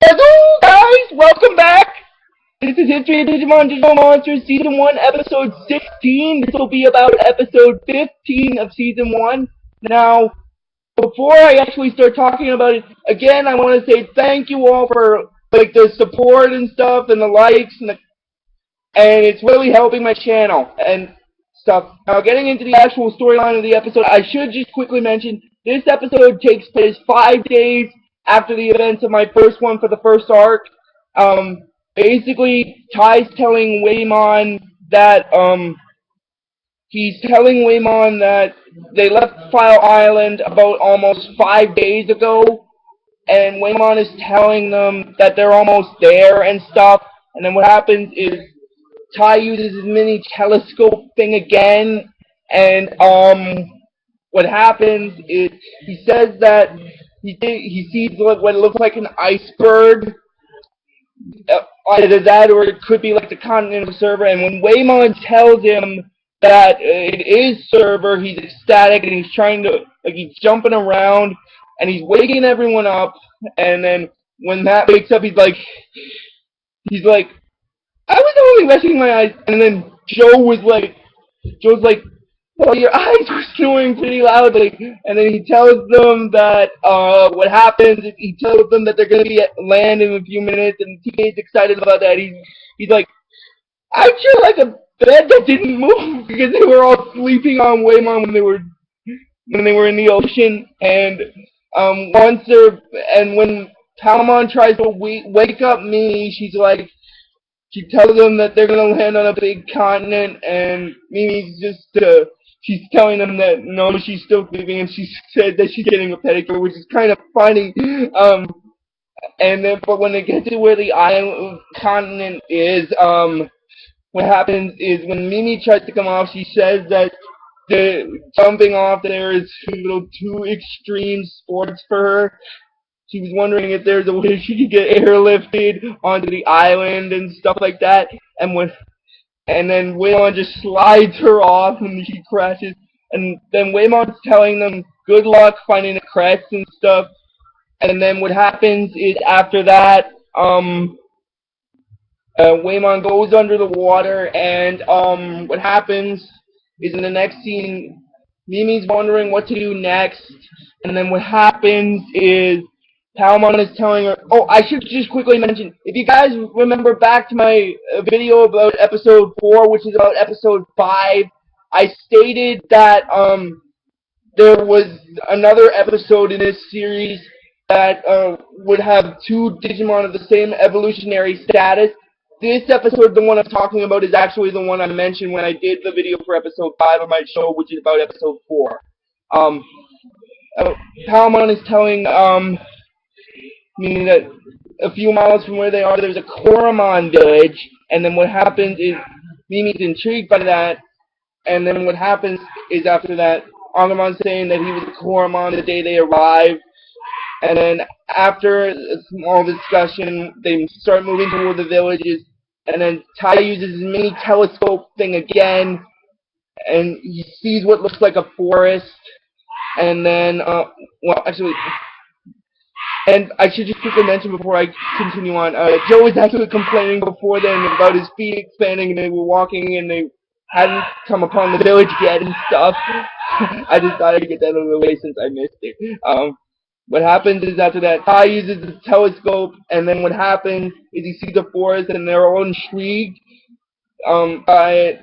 Hello guys, welcome back! This is History of Digimon Digital Monsters Season 1, Episode 16. This will be about Episode 15 of Season 1. Now, before I actually start talking about it, again, I want to say thank you all for, the support and stuff, and the likes, and it's really helping my channel, and stuff. Now, getting into the actual storyline of the episode, I should just quickly mention, this episode takes place 5 days after the events of my first one for the first arc. Basically, Ty's telling Waymon that, he's telling Waymon that they left File Island about almost 5 days ago, and Waymon is telling them that they're almost there and stuff, and then what happens is Ty uses his mini telescope thing again, and what happens is he says that he sees what looks like an iceberg, either that or it could be like the continental server. And when Waymon tells him that it is server, he's ecstatic and he's trying to he's jumping around and he's waking everyone up. And then when Matt wakes up, he's like, I was only resting my eyes. And then Joe's like, well, your eyes were snoring pretty loudly. And then he tells them that what happens is he tells them that they're going to be at land in a few minutes, and TK's excited about that. He's like, I feel like a bed that didn't move because they were all sleeping on Waymon when they were in the ocean. And when Pagumon tries to wake up Mimi, she tells them that they're gonna land on a big continent, and Mimi's she's telling them that no, she's still sleeping, and she said that she's getting a pedicure, which is kind of funny. But when they get to where the island continent is, what happens is when Mimi tries to come off, she says that the jumping off there is a little too extreme sports for her. She was wondering if there's a way she could get airlifted onto the island and stuff like that. And then Waymon just slides her off and she crashes. And then Waymon's telling them good luck finding the crest and stuff. And then what happens is after that, Waymon goes under the water, and what happens is in the next scene, Mimi's wondering what to do next. And then what happens is Palmon is telling her, oh, I should just quickly mention, if you guys remember back to my video about episode 4, which is about episode 5, I stated that there was another episode in this series that would have 2 Digimon of the same evolutionary status. This episode, the one I'm talking about, is actually the one I mentioned when I did the video for episode 5 of my show, which is about episode 4. Palmon is telling meaning that a few miles from where they are, there's a Koromon village, and then what happens is Mimi's intrigued by that, and then what happens is after that, Agumon's saying that he was a Koromon the day they arrived, and then after a small discussion, they start moving toward the villages, and then Tai uses his mini telescope thing again, and he sees what looks like a forest, and then, and I should just quickly mention before I continue on, Joe was actually complaining before then about his feet expanding, and they were walking, and they hadn't come upon the village yet and stuff. I just thought I'd get that out of the way since I missed it. What happens is after that, Ty uses the telescope, and then what happens is he sees the forest, and they're all intrigued by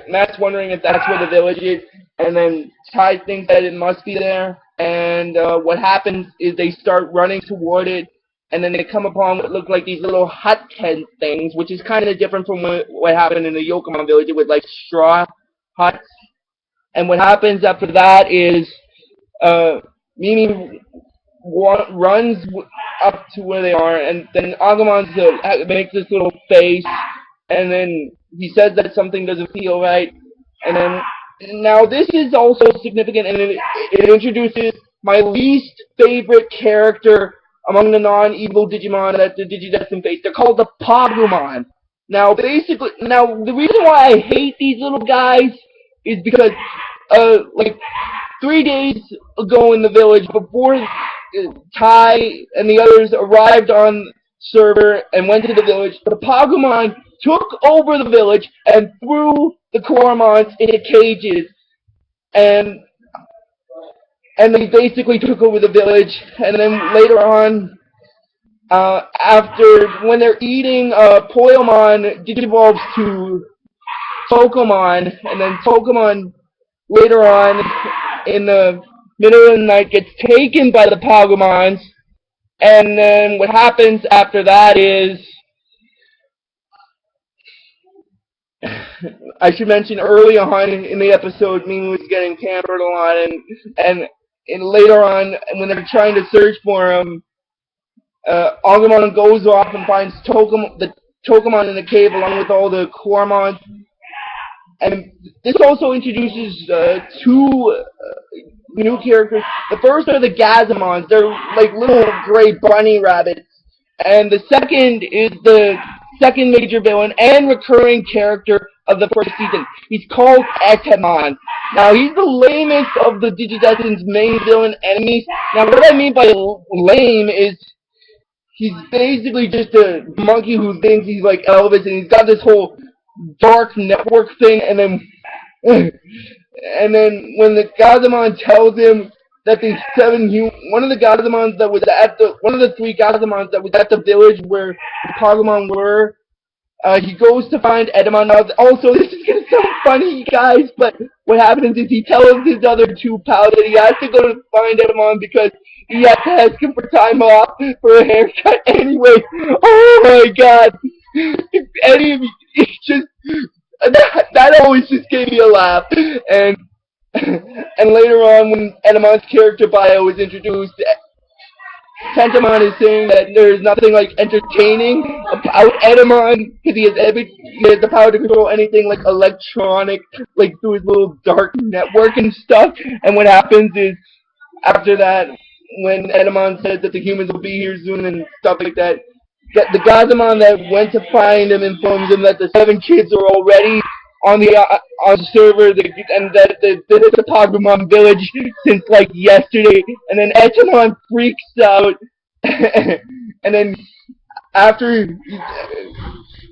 Matt's wondering if that's where the village is, and then Ty thinks that it must be there. And what happens is they start running toward it, and then they come upon what look like these little hut tent things, which is kind of different from what happened in the Yokomon village. It was like straw huts. And what happens after that is Mimi runs up to where they are, and then Agumon makes this little face, and then he says that something doesn't feel right, and then now this is also significant, and it introduces my least favorite character among the non-evil Digimon that the Digidestined face. They're called the Pagumon. Now the reason why I hate these little guys is because, 3 days ago in the village, before Tai and the others arrived on server and went to the village. The Pagumon took over the village and threw the Koromons into cages, and they basically took over the village. And then later on, after when they're eating, Poyomon digivolves to Pokemon, and then Pokemon later on in the middle of the night gets taken by the Pagumons, and then what happens after that is, I should mention early on in the episode, Mimi was getting pampered a lot, and later on when they're trying to search for him, Agumon goes off and finds the Togemon in the cave along with all the Koromons. And this also introduces two new characters. The first are the Gazimons. They're like little gray bunny rabbits. And the second is the second major villain and recurring character of the first season. He's called Etemon. Now, he's the lamest of the Digidestin's main villain enemies. Now, what I mean by lame is he's basically just a monkey who thinks he's like Elvis, and he's got this whole dark network thing, and then when the Gazimon tells him that the one of the Gazimons that was at one of the three Gazimons that was at the village where the Pagumon were, he goes to find Etemon. Also, this is gonna sound funny, guys, but what happens is he tells his other two pals that he has to go to find Etemon because he has to ask him for time off for a haircut anyway. Oh my god. If any of you, it's just, that always just gave me a laugh. And later on, when Etemon's character bio is introduced, Tentamon is saying that there's nothing like entertaining about Etemon because he has the power to control anything like electronic, like through his little dark network and stuff. And what happens is, after that, when Etemon says that the humans will be here soon and stuff like that, the Gazimon that went to find him informs him that the 7 kids are already on the server, and that this is the Pagumon village since like yesterday. And then Etemon freaks out, and then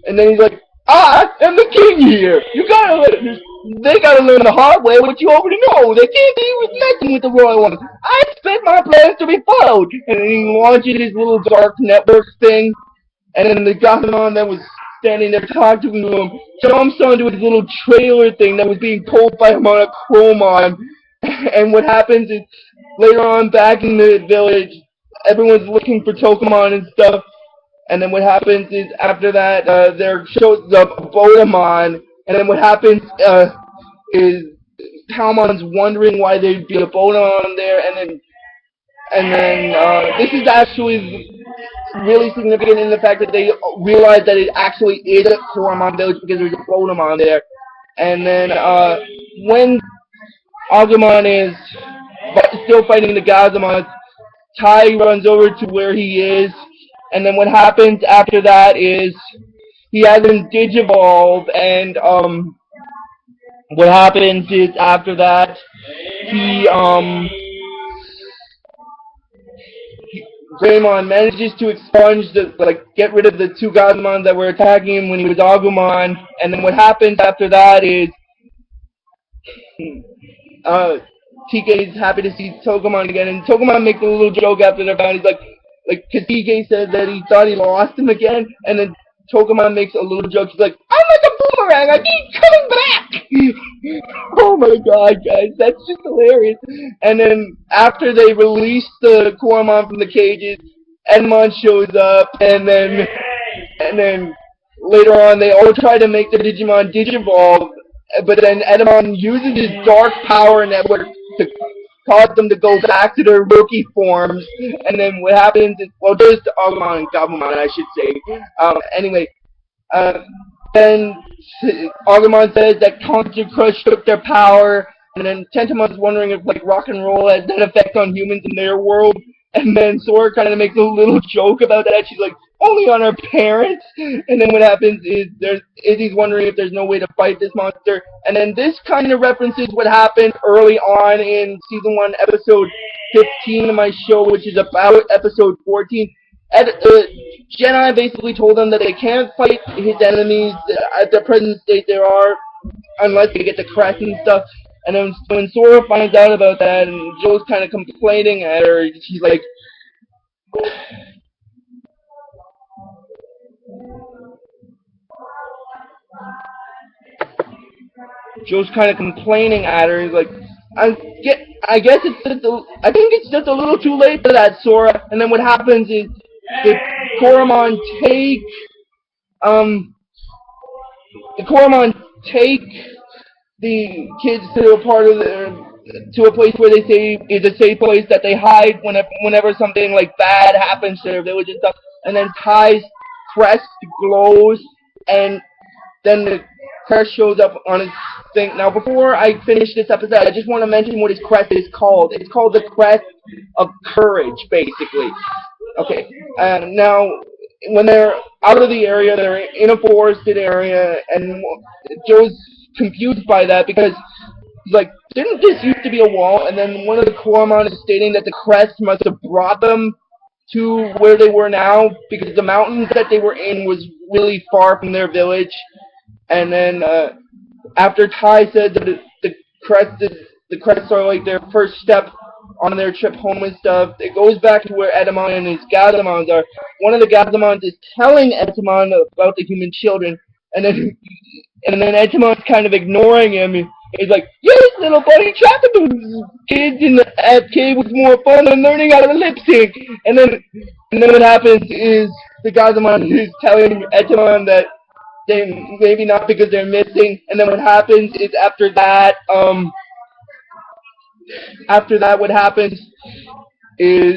he's like, I'm the king here. They gotta learn the hard way what you already know. They can't be messing with the royal ones. I expect my plans to be followed. And then he launches his little dark network thing. And then the Gazimon that was standing there talking to him jumps onto his little trailer thing that was being pulled by him on a Chromon. And what happens is, later on back in the village, everyone's looking for Togemon and stuff. And then what happens is, after that, there shows up Botamon. And then what happens is Palmon's wondering why there'd be a Botamon there. And then this is actually really significant in the fact that they realize that it actually is a Koromon village because there's a Botamon there. And then when Agumon is still fighting the Gazimon, Tai runs over to where he is. And then what happens after that is he has him digivolve, and what happens is after that Greymon manages to expunge get rid of the 2 Gazimon that were attacking him when he was Agumon. And then what happens after that is TK is happy to see Togemon again, and Togemon makes a little joke after they're found. He's like, cause TK said that he thought he lost him again, and then Togemon makes a little joke. He's like, I'm like a boomerang, I keep coming back! Oh my god, guys, that's just hilarious. And then, after they release the Koromon from the cages, Etemon shows up, and then later on, they all try to make the Digimon digivolve, but then Etemon uses his dark power network to cause them to go back to their rookie forms. And then what happens is, well, just Agumon and Gabumon, I should say. Anyway, then Agumon says that Concert Crush took their power, and then Tentamon's wondering if rock and roll has that effect on humans in their world. And then Sora kind of makes a little joke about that. She's like, only on our parents. And then what happens is Izzy's wondering if there's no way to fight this monster. And then this kind of references what happened early on in Season 1, Episode 15 of my show, which is about Episode 14. Jedi basically told them that they can't fight his enemies at the present state there are unless they get the crest and stuff. And then when Sora finds out about that, and Joe's kind of complaining at her, she's like, Joe's kind of complaining at her. He's like, I guess it's just I think it's just a little too late for that, Sora. And then what happens is the Koromon take um the Koromon take the kids to a part of to a place where they say is a safe place that they hide whenever something like bad happens to their village and stuff. And then Ty's crest glows, and then the crest shows up on his thing. Now, before I finish this episode, I just want to mention what his crest is called. It's called the Crest of Courage, basically. Okay, now, when they're out of the area, they're in a forested area, and Joe's confused by that because he's like, didn't this used to be a wall? And then one of the Koromon is stating that the crest must have brought them to where they were now because the mountains that they were in was really far from their village. And then after Ty said that the crests are like their first step on their trip home and stuff, it goes back to where Etemon and his Gazimons are. One of the Gazimons is telling Etemon about the human children, and then Etemon's kind of ignoring him. He's like, yes, little buddy, trapping those kids in the cave was more fun than learning how to lip sync. And then what happens is the Gazimon is telling Etemon that they maybe not because they're missing. And then what happens is after that, what happens is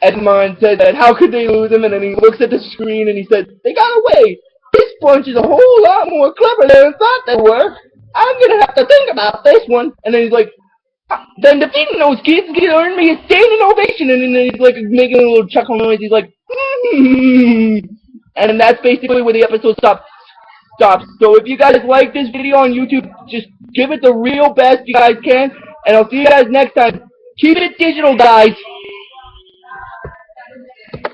Etemon said that how could they lose him, and then he looks at the screen and he says, they got away. This bunch is a whole lot more clever than I thought they were. I'm gonna have to think about this one. And then he's like, then defeating those kids can earn me a standing ovation. And then he's like making a little chuckle noise. He's like, and that's basically where the episode stops. So if you guys like this video on YouTube, just give it the real best you guys can. And I'll see you guys next time. Keep it digital, guys.